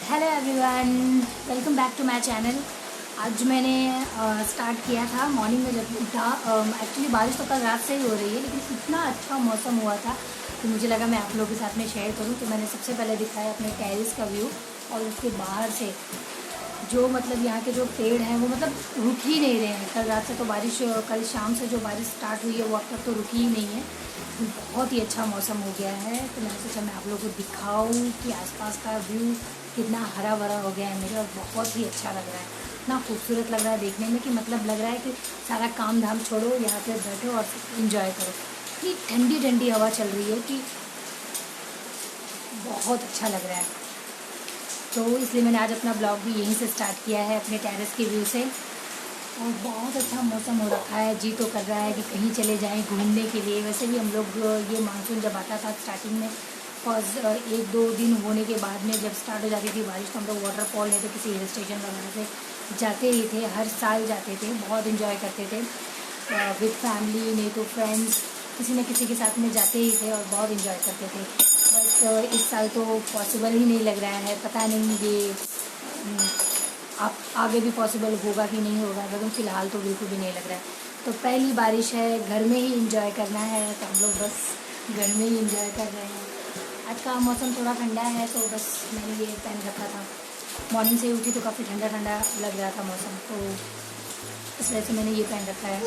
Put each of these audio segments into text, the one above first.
Hello everyone, welcome back to my channel. आज मैंने start किया था मॉर्निंग में जब उठा। एक्चुअली बारिश तो कल रात से ही हो रही है, लेकिन इतना अच्छा मौसम हुआ था तो मुझे लगा मैं आप लोगों के साथ में शेयर करूं। तो मैंने सबसे पहले दिखाया अपने टेरेस का व्यू, और उसके बाहर से जो यहाँ के जो पेड़ हैं वो रुक ही नहीं रहे हैं। कल रात से तो बारिश, कल शाम से जो बारिश स्टार्ट हुई है वो अब तक तो रुकी ही नहीं है। बहुत ही अच्छा मौसम हो गया है, तो मैंने सोचा मैं आप लोगों को दिखाऊं कि आसपास का व्यू कितना हरा भरा हो गया है मेरे, और बहुत ही अच्छा लग रहा है। इतना खूबसूरत लग रहा है देखने में कि लग रहा है कि सारा काम धाम छोड़ो, यहाँ पे बैठो और इन्जॉय करो। इतनी ठंडी ठंडी हवा चल रही है कि बहुत अच्छा लग रहा है। तो इसलिए मैंने आज अपना ब्लॉग भी यहीं से स्टार्ट किया है, अपने टेरेस के व्यू से। और बहुत अच्छा मौसम हो रखा है, जी तो कर रहा है कि कहीं चले जाएं घूमने के लिए। वैसे भी हम लोग ये मानसून जब आता था स्टार्टिंग में, और एक दो दिन होने के बाद में जब स्टार्ट हो जाती थी बारिश, तो हम लोग वाटरफॉल नहीं तो किसी हिल स्टेशन वगैरह पे जाते ही थे। हर साल जाते थे, बहुत इन्जॉय करते थे विद फैमिली, नहीं तो फ्रेंड्स, किसी न किसी के साथ में जाते ही थे और बहुत इन्जॉय करते थे। बट इस साल तो पॉसिबल ही नहीं लग रहा है, पता नहीं ये आप आगे भी पॉसिबल होगा कि नहीं होगा, लेकिन फ़िलहाल तो बिल्कुल भी नहीं लग रहा है। तो पहली बारिश है, घर में ही इंजॉय करना है, तो हम लोग बस घर में ही इंजॉय कर रहे हैं। आज का मौसम थोड़ा ठंडा है, तो बस मैंने ये पहन रखा था। मॉर्निंग से उठी तो काफ़ी ठंडा ठंडा लग रहा था मौसम, तो इस वजह से मैंने ये पहन रखा है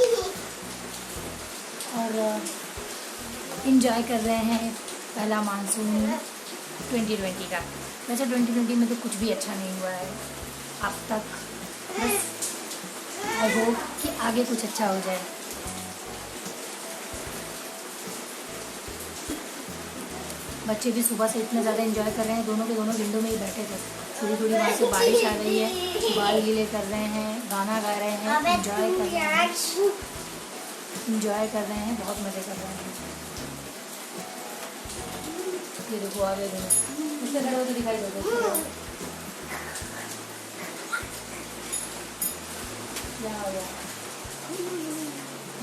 और इंजॉय कर रहे हैं पहला मानसून 2020 का। वैसे 2020 में तो कुछ भी अच्छा नहीं हुआ है अब तक, बस आई होप कि आगे कुछ अच्छा हो जाए। बच्चे भी सुबह से इतना ज़्यादा एंजॉय कर रहे हैं, दोनों के दोनों विंडो में ही बैठे थे। थोड़ी थोड़ी वहाँ से बारिश आ रही है, बाल गीले कर रहे हैं, गाना गा रहे हैं, एंजॉय कर रहे हैं, बहुत मज़े कर रहे हैं। ये देखो आगे उससे खड़े हो तो दिखाई दो।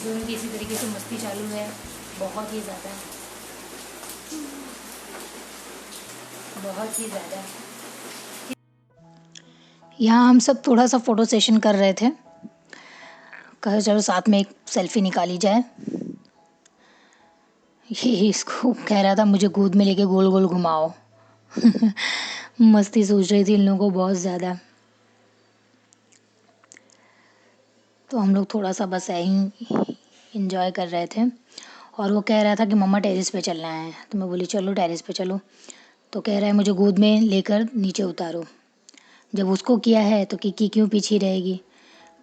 दोनों की इसी तरीके से मस्ती चालू है, बहुत ही ज़्यादा। यहाँ हम सब थोड़ा सा फ़ोटो सेशन कर रहे थे, कहा चलो साथ में एक सेल्फी निकाली जाए। ये इसको कह रहा था मुझे गोद में लेके गोल गोल घुमाओ। मस्ती सोच रही थी इन लोगों को बहुत ज़्यादा। तो हम लोग थोड़ा सा बस यहीं इंजॉय कर रहे थे, और वो कह रहा था कि मम्मा टेरेस पे चलना है, तो मैं बोली चलो टेरेस पे चलो। तो कह रहा है मुझे गोद में लेकर नीचे उतारो। जब उसको किया है तो किक्की क्यों पीछे रहेगी।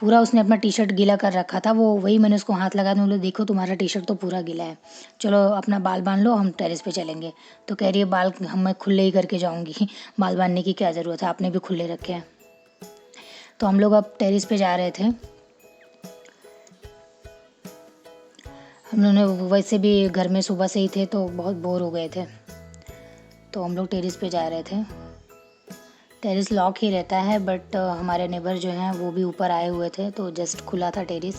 पूरा उसने अपना टी शर्ट गीला कर रखा था, वो वही मैंने उसको हाथ लगा दूँ, बोले देखो तुम्हारा टी शर्ट तो पूरा गीला है, चलो अपना बाल बांध लो, हम टेरेस पे चलेंगे। तो कह रही है बाल मैं खुले ही करके जाऊँगी, बाल बांधने की क्या ज़रूरत है, आपने भी खुले रखे हैं। तो हम लोग अब टेरेस पे जा रहे थे। हम लोगों ने वैसे भी घर में सुबह से ही थे तो बहुत बोर हो गए थे, तो हम लोग टेरेस पे जा रहे थे। टेरेस लॉक ही रहता है, बट हमारे नेबर जो हैं वो भी ऊपर आए हुए थे, तो जस्ट खुला था टेरेस।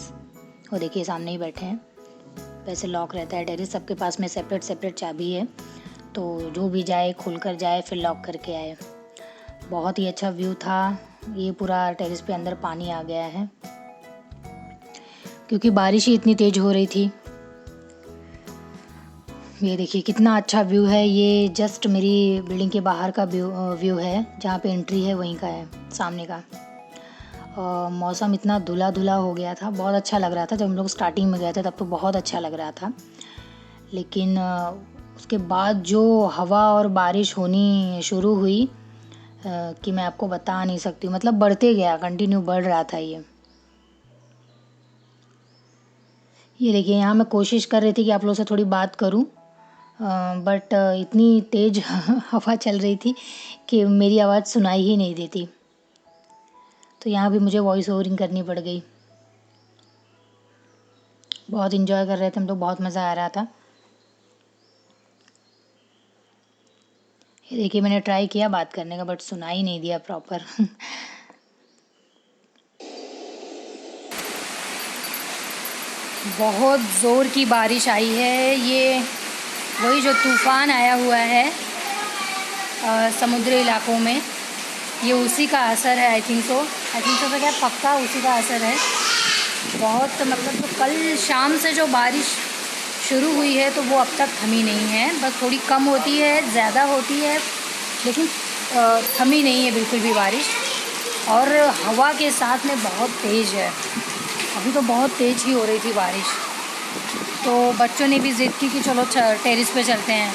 वो देखिए सामने ही बैठे हैं। वैसे लॉक रहता है टेरेस, सबके पास में सेपरेट सेपरेट चाबी है, तो जो भी जाए खुल कर जाए फिर लॉक करके आए। बहुत ही अच्छा व्यू था। ये पूरा टेरेस पे अंदर पानी आ गया है, क्योंकि बारिश ही इतनी तेज़ हो रही थी। ये देखिए कितना अच्छा व्यू है। ये जस्ट मेरी बिल्डिंग के बाहर का व्यू है, जहाँ पे एंट्री है वहीं का है, सामने का। मौसम इतना धुला धुला हो गया था, बहुत अच्छा लग रहा था। जब हम लोग स्टार्टिंग में गए थे तब तो बहुत अच्छा लग रहा था, लेकिन उसके बाद जो हवा और बारिश होनी शुरू हुई कि मैं आपको बता नहीं सकती, बढ़ते गया, कंटिन्यू बढ़ रहा था ये देखिए यहाँ मैं कोशिश कर रही थी कि आप लोगों से थोड़ी बात करूं, बट इतनी तेज़ हवा चल रही थी कि मेरी आवाज़ सुनाई ही नहीं देती। तो यहाँ भी मुझे वॉइस ओवरिंग करनी पड़ गई। बहुत इन्जॉय कर रहे थे हम लोग, बहुत मज़ा आ रहा था। ये देखिए मैंने ट्राई किया बात करने का, बट सुनाई नहीं दिया प्रॉपर। बहुत ज़ोर की बारिश आई है। ये वही जो तूफ़ान आया हुआ है समुद्री इलाकों में, ये उसी का असर है, आई थिंक सो तो क्या पक्का उसी का असर है। बहुत मतलब तो कल शाम से जो बारिश शुरू हुई है तो वो अब तक थमी नहीं है, बस थोड़ी कम होती है, ज़्यादा होती है, लेकिन थमी नहीं है बिल्कुल भी बारिश। और हवा के साथ में बहुत तेज़ है, अभी तो बहुत तेज़ ही हो रही थी बारिश। तो बच्चों ने भी ज़िद की कि चलो टेरेस पे चलते हैं,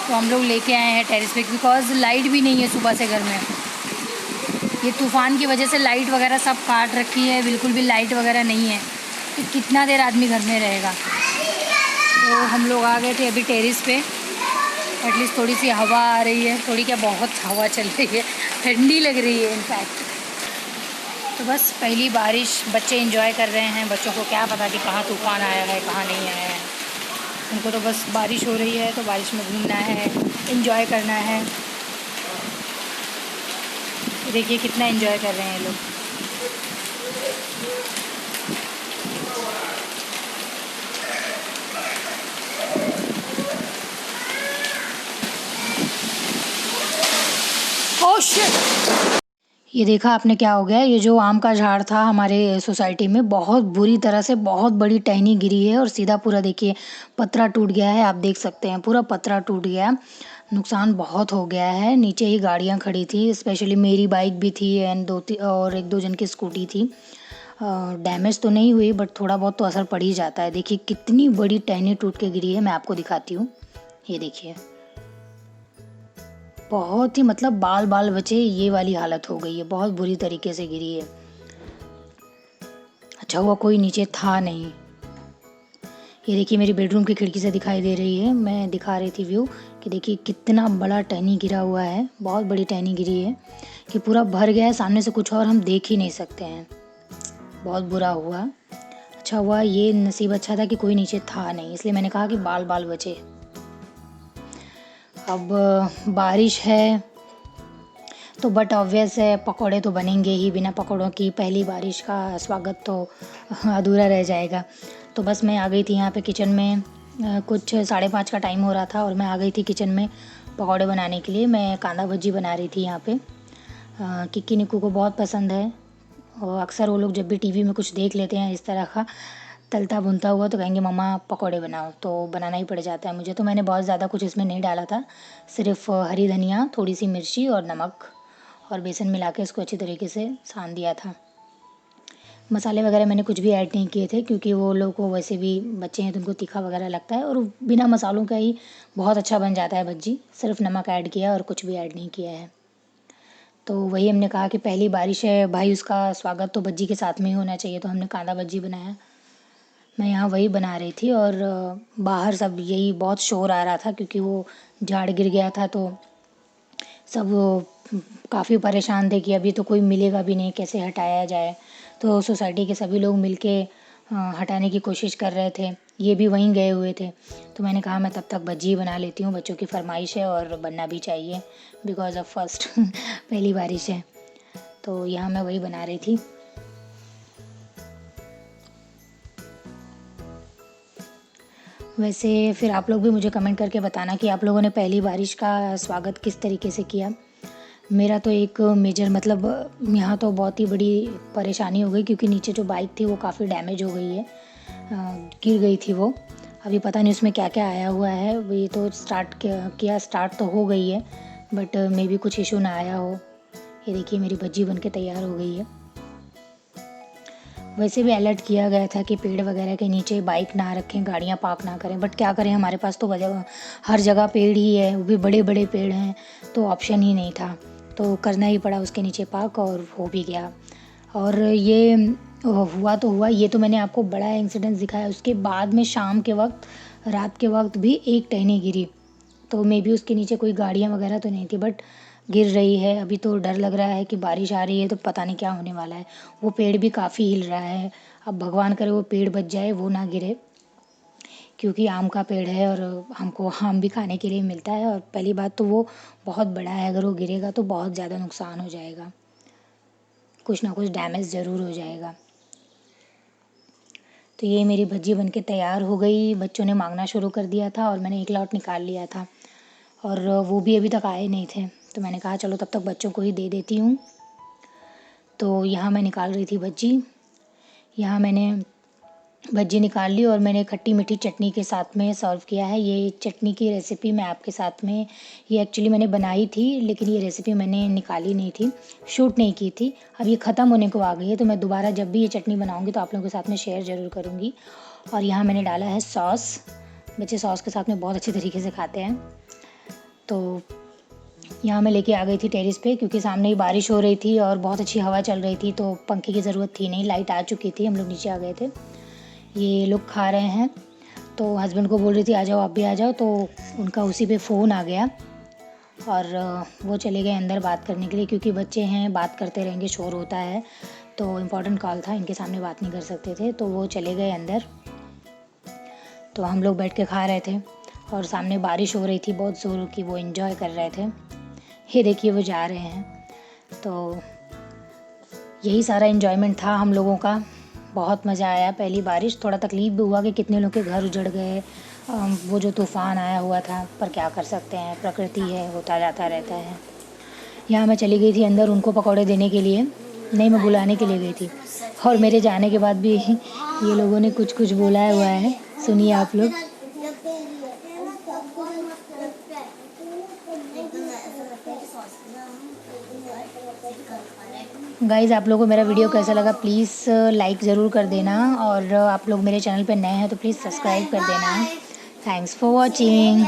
तो हम लोग लेके आए हैं टेरेस पे, बिकॉज़ लाइट भी नहीं है सुबह से घर में। ये तूफ़ान की वजह से लाइट वगैरह सब काट रखी है, बिल्कुल भी लाइट वगैरह नहीं है, तो कितना देर आदमी घर में रहेगा। तो हम लोग आ गए थे अभी टेरेस पे, एटलीस्ट थोड़ी सी हवा आ रही है, थोड़ी क्या बहुत हवा चल रही है, ठंडी लग रही है इनफैक्ट। तो बस पहली बारिश बच्चे एंजॉय कर रहे हैं, बच्चों को क्या पता कि कहाँ तूफ़ान आया है कहाँ नहीं आया है, उनको तो बस बारिश हो रही है तो बारिश में घूमना है, एंजॉय करना है। देखिए कितना एंजॉय कर रहे हैं लोग। Oh shit! ये देखा आपने क्या हो गया, ये जो आम का झाड़ था हमारे सोसाइटी में, बहुत बुरी तरह से बहुत बड़ी टहनी गिरी है और सीधा पूरा देखिए पतरा टूट गया है। आप देख सकते हैं पूरा पतरा टूट गया, नुकसान बहुत हो गया है। नीचे ही गाड़ियां खड़ी थी, स्पेशली मेरी बाइक भी थी एंड और एक दो जन की स्कूटी थी। डैमेज तो नहीं हुई बट थोड़ा बहुत तो असर पड़ ही जाता है। देखिए कितनी बड़ी टहनी टूट के गिरी है, मैं आपको दिखाती हूँ, ये देखिए बहुत ही मतलब बाल बाल बचे, ये वाली हालत हो गई है, बहुत बुरी तरीके से गिरी है। अच्छा हुआ कोई नीचे था नहीं। ये देखिए मेरी बेडरूम की खिड़की से दिखाई दे रही है, मैं दिखा रही थी व्यू कि देखिए कितना बड़ा टहनी गिरा हुआ है, बहुत बड़ी टहनी गिरी है कि पूरा भर गया है, सामने से कुछ और हम देख ही नहीं सकते हैं। बहुत बुरा हुआ। अच्छा हुआ ये नसीब अच्छा था कि कोई नीचे था नहीं, इसलिए मैंने कहा कि बाल बाल बचे। अब बारिश है तो बट ऑब्वियस है पकौड़े तो बनेंगे ही, बिना पकौड़ों की पहली बारिश का स्वागत तो अधूरा रह जाएगा। तो बस मैं आ गई थी यहाँ पे किचन में, कुछ 5:30 का टाइम हो रहा था और मैं आ गई थी किचन में पकौड़े बनाने के लिए। मैं कांदा भज्जी बना रही थी यहाँ पे, किक्की निक्कू को बहुत पसंद है और अक्सर वो लोग जब भी टीवी में कुछ देख लेते हैं इस तरह का तलता भुनता हुआ तो कहेंगे मम्मा पकौड़े बनाओ, तो बनाना ही पड़ जाता है मुझे। तो मैंने बहुत ज़्यादा कुछ इसमें नहीं डाला था, सिर्फ हरी धनिया, थोड़ी सी मिर्ची और नमक और बेसन मिला के इसको अच्छी तरीके से सान दिया था। मसाले वगैरह मैंने कुछ भी ऐड नहीं किए थे क्योंकि वो लोग को वैसे भी बच्चे हैं तो उनको तीखा वगैरह लगता है और बिना मसालों का ही बहुत अच्छा बन जाता है भज्जी, सिर्फ नमक ऐड किया और कुछ भी ऐड नहीं किया है। तो वही हमने कहा कि पहली बारिश है भाई, उसका स्वागत तो भज्जी के साथ में ही होना चाहिए, तो हमने कांदा भज्जी बनाया। मैं यहाँ वही बना रही थी और बाहर सब यही बहुत शोर आ रहा था क्योंकि वो झाड़ गिर गया था, तो सब काफ़ी परेशान थे कि अभी तो कोई मिलेगा भी नहीं, कैसे हटाया जाए। तो सोसाइटी के सभी लोग मिलके हटाने की कोशिश कर रहे थे, ये भी वहीं गए हुए थे। तो मैंने कहा मैं तब तक भज्जी बना लेती हूँ, बच्चों की फरमाइश है और बनना भी चाहिए बिकॉज़ ऑफ फर्स्ट पहली बारिश है। तो यहाँ मैं वही बना रही थी। वैसे फिर आप लोग भी मुझे कमेंट करके बताना कि आप लोगों ने पहली बारिश का स्वागत किस तरीके से किया। मेरा तो एक मेजर मतलब यहाँ तो बहुत ही बड़ी परेशानी हो गई क्योंकि नीचे जो बाइक थी वो काफ़ी डैमेज हो गई है, गिर गई थी वो। अभी पता नहीं उसमें क्या क्या आया हुआ है, ये तो स्टार्ट तो हो गई है बट मे बी कुछ इशू ना आया हो। ये देखिए मेरी भज्जी बन के तैयार हो गई है। वैसे भी अलर्ट किया गया था कि पेड़ वगैरह के नीचे बाइक ना रखें, गाड़ियाँ पार्क ना करें, बट क्या करें हमारे पास तो हर जगह पेड़ ही है, वो भी बड़े बड़े पेड़ हैं, तो ऑप्शन ही नहीं था, तो करना ही पड़ा उसके नीचे पार्क और हो भी गया। और ये हुआ तो हुआ, ये तो मैंने आपको बड़ा इंसिडेंस दिखाया। उसके बाद में शाम के वक्त, रात के वक्त भी एक टहनी गिरी, तो मे बी उसके नीचे कोई गाड़ियाँ वगैरह तो नहीं थी बट गिर रही है। अभी तो डर लग रहा है कि बारिश आ रही है तो पता नहीं क्या होने वाला है। वो पेड़ भी काफ़ी हिल रहा है, अब भगवान करे वो पेड़ बच जाए, वो ना गिरे, क्योंकि आम का पेड़ है और हमको आम भी खाने के लिए मिलता है। और पहली बात तो वो बहुत बड़ा है, अगर वो गिरेगा तो बहुत ज़्यादा नुकसान हो जाएगा, कुछ ना कुछ डैमेज ज़रूर हो जाएगा। तो ये मेरी भज्जी बनके तैयार हो गई, बच्चों ने मांगना शुरू कर दिया था और मैंने एक लॉट निकाल लिया था और वो भी अभी तक आए नहीं थे, तो मैंने कहा चलो तब तक बच्चों को ही दे देती हूँ। तो यहाँ मैं निकाल रही थी भज्जी। यहाँ मैंने भज्जी निकाल ली और मैंने खट्टी मीठी चटनी के साथ में सर्व किया है। ये चटनी की रेसिपी मैं आपके साथ में, ये एक्चुअली मैंने बनाई थी लेकिन ये रेसिपी मैंने निकाली नहीं थी, शूट नहीं की थी। अब ये ख़त्म होने को आ गई है, तो मैं दोबारा जब भी ये चटनी बनाऊँगी तो आप लोगों के साथ में शेयर ज़रूर करूँगी। और यहाँ मैंने डाला है सॉस। बच्चे सॉस के साथ में बहुत अच्छी तरीके से खाते हैं। तो यहाँ मैं लेके आ गई थी टेरेस पे, क्योंकि सामने ही बारिश हो रही थी और बहुत अच्छी हवा चल रही थी, तो पंखे की ज़रूरत थी नहीं, लाइट आ चुकी थी, हम लोग नीचे आ गए थे। ये लोग खा रहे हैं, तो हस्बैंड को बोल रही थी आ जाओ आप भी आ जाओ, तो उनका उसी पे फ़ोन आ गया और वो चले गए अंदर बात करने के लिए, क्योंकि बच्चे हैं बात करते रहेंगे, शोर होता है, तो इम्पोर्टेंट कॉल था, इनके सामने बात नहीं कर सकते थे, तो वो चले गए अंदर। तो हम लोग बैठ के खा रहे थे और सामने बारिश हो रही थी बहुत ज़ोर की, वो एंजॉय कर रहे थे। ये देखिए वो जा रहे हैं। तो यही सारा एंजॉयमेंट था हम लोगों का। बहुत मज़ा आया। पहली बारिश, थोड़ा तकलीफ़ भी हुआ कि कितने लोग के घर उजड़ गए, वो जो तूफ़ान आया हुआ था, पर क्या कर सकते हैं, प्रकृति है, होता जाता रहता है। यहाँ मैं चली गई थी अंदर उनको पकौड़े देने के लिए, नहीं मैं बुलाने के लिए गई थी, और मेरे जाने के बाद भी ये लोगों ने कुछ कुछ बोला हुआ है, सुनिए आप लोग। गाइज़ आप लोगों को मेरा वीडियो कैसा लगा प्लीज़ लाइक ज़रूर कर देना, और आप लोग मेरे चैनल पे नए हैं तो प्लीज़ सब्सक्राइब कर देना। Thanks for watching.